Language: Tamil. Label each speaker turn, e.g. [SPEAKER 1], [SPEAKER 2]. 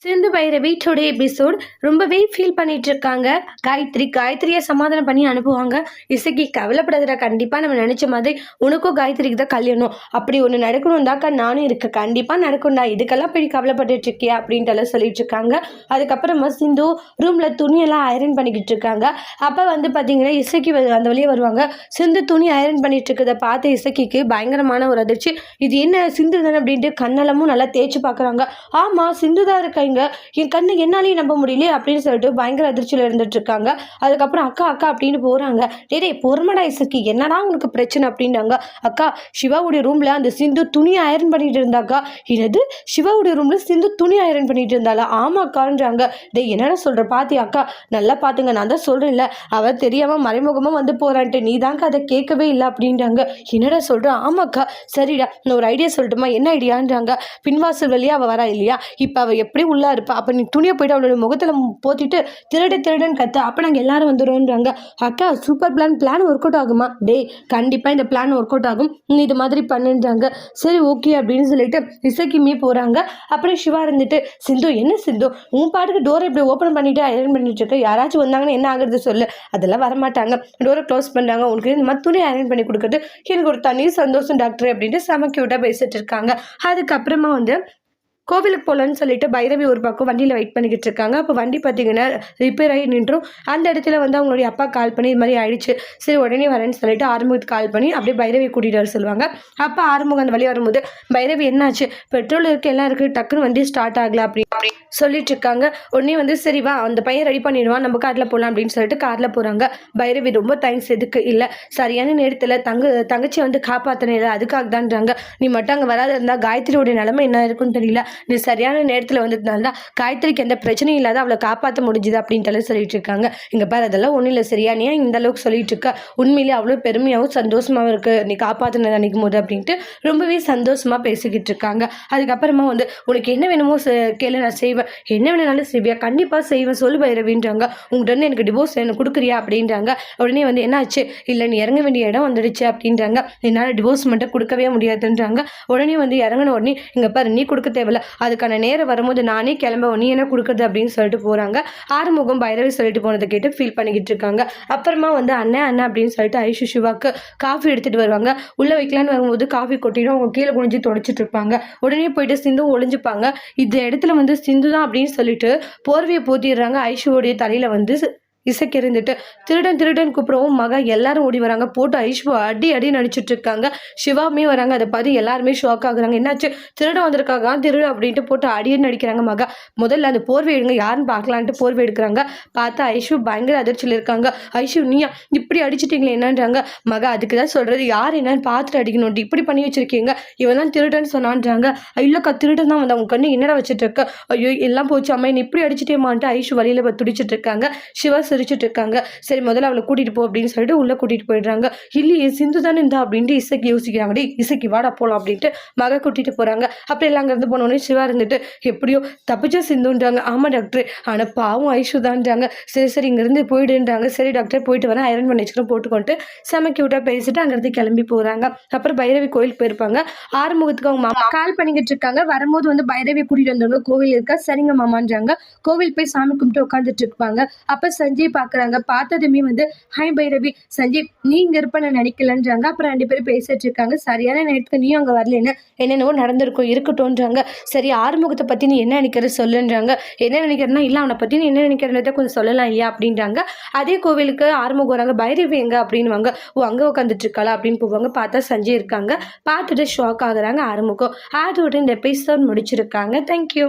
[SPEAKER 1] சிந்து பைரவி டுடே எபிசோட் ரொம்பவே ஃபீல் பண்ணிட்டு இருக்காங்க. காயத்ரியை சமாதானம் பண்ணி அனுப்புவாங்க. இசைக்கு கவலைப்படாதடா, கண்டிப்பா நம்ம நினைச்ச மாதிரி உனக்கும் காயத்ரிக்கு தான் கல்யாணம், அப்படி ஒன்று நடக்கணும் தாக்கா நானும் இருக்கு, கண்டிப்பா நடக்கும்டா, இதுக்கெல்லாம் போய் கவலைப்பட்டுட்டு இருக்கியா அப்படின்ட்டு எல்லாம் சொல்லிட்டு இருக்காங்க. அதுக்கப்புறமா சிந்து ரூம்ல துணியெல்லாம் ஐரன் பண்ணிக்கிட்டு இருக்காங்க. அப்ப பாத்தீங்கன்னா இசைக்கு அந்த வழியே வருவாங்க. சிந்து துணி ஐரன் பண்ணிட்டு இருக்கதை பார்த்து இசைக்கு பயங்கரமான ஒரு அதிர்ச்சி. இது என்ன சிந்து தானே அப்படின்ட்டு கண்ணெல்லாமும் நல்லா தேய்ச்சி பார்க்குறாங்க. ஆமா சிந்து தான் இருக்காங்க, என் கண்ணு என்னாலேயும் நம்ப முடியல அப்படின்னு சொல்லிட்டு பயங்கர அதிர்ச்சியில் இருந்துட்டு இருக்காங்க. அதுக்கப்புறம் அக்கா அக்கா அப்படின்னு போறாங்க. டே பொறுமடா இசைக்கு, என்னடா உனக்கு பிரச்சனை அப்படின்னாங்க. அக்கா சிவாவுடைய ரூம்ல அந்த சிந்து துணி ஐரன் பண்ணிட்டு இருந்தாக்கா. என்னது, சிவாவுடைய ரூம்ல சிந்து துணி ஐரன் பண்ணிட்டு இருந்தாளா? ஆமாக்கான்றாங்க. டே என்னடா சொல்ற, பாத்தி அக்கா நல்லா பாத்துங்க, நான் தான் சொல்றேன்ல அவ தெரியாம மறைமுகமா போறான்ட்டு, நீ தாங்க அதை கேட்கவே இல்லை அப்படின்றாங்க. என்னடா சொல்ற? ஆமாக்கா. சரிடா, நான் ஒரு ஐடியா சொல்லட்டுமா? என்ன ஐடியான்றாங்க. பின்வாசல் வழியா அவ வரா இல்லையா, இப்ப அவ எப்படி உள்ள இருப்பா, அப்ப நீ துணியை போயிட்டு அவளோட முகத்துல போத்திட்டு திருடுன்னு கத்து, அப்ப நாங்க எல்லாரும் வந்துடும்ன்றாங்க. அக்கா சூப்பர் பிளான் ஒர்க் அவுட் ஆகுமா? டே கண்டிப்பா இந்த பிளான் ஒர்க் அவுட் ஆகும், நீ இது மாதிரி பண்ணுன்றாங்க. சரி ஓகே அப்படின்னு சொல்லிட்டு இசைக்குமே போறாங்க. அப்புறம் சிவா இருந்துட்டு, சிந்து என்ன சிந்து உன் பாட்டுக்கு டோரை இப்படி ஓப்பன் பண்ணிட்டு ஐரன் பண்ணிட்டு இருக்க, யாராச்சும் வந்தாங்கன்னா என்ன ஆகுறது சொல்லு. அதெல்லாம் வரமாட்டாங்க, டோரை க்ளோஸ் பண்றாங்க, உனக்கு இந்த மாதிரி துணி ஐரன் பண்ணி கொடுக்குறது எனக்கு ஒரு தனி சந்தோஷம் டாக்டர் அப்படின்ட்டு செம கியூட்டா பேசிட்டு இருக்காங்க. அதுக்கப்புறமா கோவிலுக்கு போகலான்னு சொல்லிட்டு பைரவி ஒரு பக்கம் வண்டியில் வெயிட் பண்ணிக்கிட்டு இருக்காங்க. அப்போ வண்டி பார்த்தீங்கன்னா ரிப்பேர் ஆகி நின்றும். அந்த இடத்துல அவங்களுடைய அப்பா கால் பண்ணி இது மாதிரி ஆயிடுச்சு, சரி உடனே வரேன்னு சொல்லிட்டு ஆறுமுகத்துக்கு கால் பண்ணி அப்படியே பைரவி கூட்டிகிட்டு வர சொல்லுவாங்க. அப்போ ஆறுமுகம் அந்த வழி வரும்போது, பைரவி என்னாச்சு, பெட்ரோல் இருக்குது எல்லாம் இருக்குது, டக்குன்னு வண்டி ஸ்டார்ட் ஆகல அப்படி சொல்லிட்டு இருக்காங்க. உடனே சரி வா அந்த பையன் ரெடி பண்ணிடுவான், நம்ம காரில் போகலாம் அப்படின்னு சொல்லிட்டு காரில் போகிறாங்க. பைரவி ரொம்ப தேங்க்ஸ், எதுக்கு இல்லை சரியான நேரத்தில் தங்கச்சி காப்பாற்றினே அதுக்காக தான்றாங்க. நீ மட்டும் அங்கே வராது இருந்தால் காயத்ரியோடைய நிலைமை என்ன இருக்குன்னு தெரியல, நீ சரியான நேரத்தில் வந்ததுனால தான் காயத்ரிக்கு எந்த பிரச்சனையும் இல்லாத அவளை காப்பாற்ற முடிஞ்சுது அப்படின்ட்டு சொல்லிட்டு இருக்காங்க. இங்கே பாரு அதெல்லாம் ஒன்றும் இல்லை சரியா, நீ இந்த அளவுக்கு சொல்லிட்டு இருக்க, உண்மையிலே அவ்வளோ பெருமையாகவும் சந்தோஷமாகவும் இருக்கு நீ காப்பாற்றின நினைக்கும் போது அப்படின்ட்டு ரொம்பவே சந்தோஷமாக பேசிக்கிட்டு இருக்காங்க. அதுக்கப்புறமா உனக்கு என்ன வேணுமோ கேளு, நான் செய்வேன், என்ன வேணும்னாலும் செய்வியா? கண்டிப்பாக செய்வேன், சொல்லு பைரவின்றாங்க. உங்கள்கிட்ட எனக்கு டிவோர்ஸ் எனக்கு கொடுக்குறியா அப்படின்றாங்க. உடனே என்னாச்சு, இல்லை நீ இறங்க வேண்டிய இடம் வந்துடுச்சு அப்படின்றாங்க. என்னால் டிவோர்ஸ் மட்டும் கொடுக்கவே முடியாதுன்றாங்க. உடனே இறங்கின உடனே இங்கே பாரு நீ கொடுக்க தேவையில்ல, அதுக்கான நேரம் வரும்போது நானே கிளம்ப, நீ என்ன கொடுக்குறது அப்படின்னு சொல்லிட்டு போகிறாங்க. ஆறுமுகம் பைரவி சொல்லிட்டு போனதை கேட்டு ஃபீல் பண்ணிக்கிட்டு இருக்காங்க. அப்புறமா அண்ணன் அப்படின்னு சொல்லிட்டு ஐஷு சிவாக்கு காஃபி எடுத்துகிட்டு வருவாங்க. உள்ளே வைக்கலான்னு வரும்போது காஃபி கொட்டிடும், அவங்க கீழே குனிஞ்சு தொடச்சிட்டு இருப்பாங்க. உடனே போயிட்டு சிந்து ஒளிஞ்சுப்பாங்க. இந்த இடத்துல சிந்து தான் அப்படின்னு சொல்லிட்டு போர்வையை போத்திடுறாங்க. ஐஷுவோடைய தலையில இசைக்கு இருந்துட்டு திருடன் கூப்பிடவும் மகா எல்லாரும் ஓடி வராங்க. போட்டு ஐஷுவா அடி நடிச்சுட்டு இருக்காங்க. சிவாமே வராங்க. அதை பார்த்து எல்லாருமே ஷாக் ஆகுறாங்க. என்னாச்சு, திருட வந்திருக்காங்க, திருடு அப்படின்ட்டு போட்டு அடின்னு நடிக்கிறாங்க. மகா முதல்ல அந்த போர்வை எடுங்க யாருன்னு பார்க்கலான்ட்டு போர்வை எடுக்கிறாங்க. பார்த்தா ஐஷு பயங்கர அதிர்ச்சியில் இருக்காங்க. ஐஷு நீயா இப்படி அடிச்சிட்டீங்களே என்னன்றாங்க. மகா அதுக்கு தான் சொல்றது, யார் என்னன்னு பார்த்துட்டு அடிக்கணும், இப்படி பண்ணி வச்சிருக்கீங்க, இவன் தான் திருடன்னு சொன்னான்றாங்க. இல்லக்கா திருடன் தான் அவங்க கண்ணு என்னடா வச்சுட்டு இருக்க, ஐயோ எல்லாம் போச்சு அம்மா என்ன இப்படி அடிச்சுட்டேமான்ட்டு ஐஷு வழியில துடிச்சிட்டு இருக்காங்க. சிவா சிரிச்சுட்டு இருக்காங்க. சரி முதல்ல அவளை கூட்டிட்டு போ அப்படின்னு சொல்லிட்டு உள்ள கூட்டிட்டு போயிடுறாங்க. இல்லையே சிந்து தானே இருந்தா அப்படின்ட்டு இசைக்கு யோசிக்கிறாங்க. இசைக்கு வாடா போலாம் அப்படின்ட்டு மக கூட்டிட்டு போறாங்க. அப்படி எல்லாம் அங்கிருந்து போனோடனே சிவா இருந்துட்டு எப்படியோ தப்பிச்சா சிந்துன்றாங்க. ஆமா டாக்டர், ஆனா பாவம் ஐஷு தான்றாங்க. சரி இங்கிருந்து போயிடுன்றாங்க. சரி டாக்டர் போயிட்டு வரேன், ஐரன் பண்ணி வச்சுக்கிறோம் போட்டுக்கொண்டு செம கியூட்டா பேசிட்டு அங்கிருந்து கிளம்பி போறாங்க. அப்புறம் பைரவி கோயிலுக்கு போயிருப்பாங்க. ஆறுமுகத்துக்கு அவங்க மாமா கால் பண்ணிக்கிட்டு இருக்காங்க. வரும்போது பைரவி கூட்டிட்டு வந்தவங்க கோவில் இருக்கா, சரிங்க மாமான்றாங்க. கோவில் போய் சாமி கும்பிட்டு உட்காந்துட்டு இருப்பாங்க. அப்ப சஞ்சய் பாக்குறாங்க. பார்த்ததுமே ஹாய் பைரவி, சஞ்சீவ் நீ இங்க இருப்ப நினைக்கலன்றாங்க. அப்புறம் 2 பேரும் பேசிட்டு இருக்காங்க. சரியான நேரத்துக்கு நீயும் அங்க வரலன்னு என்னென்னவோ நடந்திருக்கும், இருக்கட்டும்ன்றாங்க. சரி ஆறுமுகத்தை பத்தி நீ என்ன நினைக்கிற சொல்லுன்றாங்க. என்ன நினைக்கிறேன்னா, இல்ல அவனை பத்தி நீ என்ன நினைக்கிறத கொஞ்சம் சொல்லலாம் ஐயா அப்படின்றாங்க. அதே கோவிலுக்கு ஆறுமுகம் வராங்க. பைரவி எங்க அப்படின்னுவாங்க. அங்க உட்காந்துட்டு இருக்காளா அப்படின்னு போவாங்க. பார்த்தா சஞ்சய் இருக்காங்க. பார்த்துட்டு ஷாக் ஆகுறாங்க ஆறுமுகம். அதோட இந்த எபிசோட் முடிச்சிருக்காங்க. தேங்க்யூ.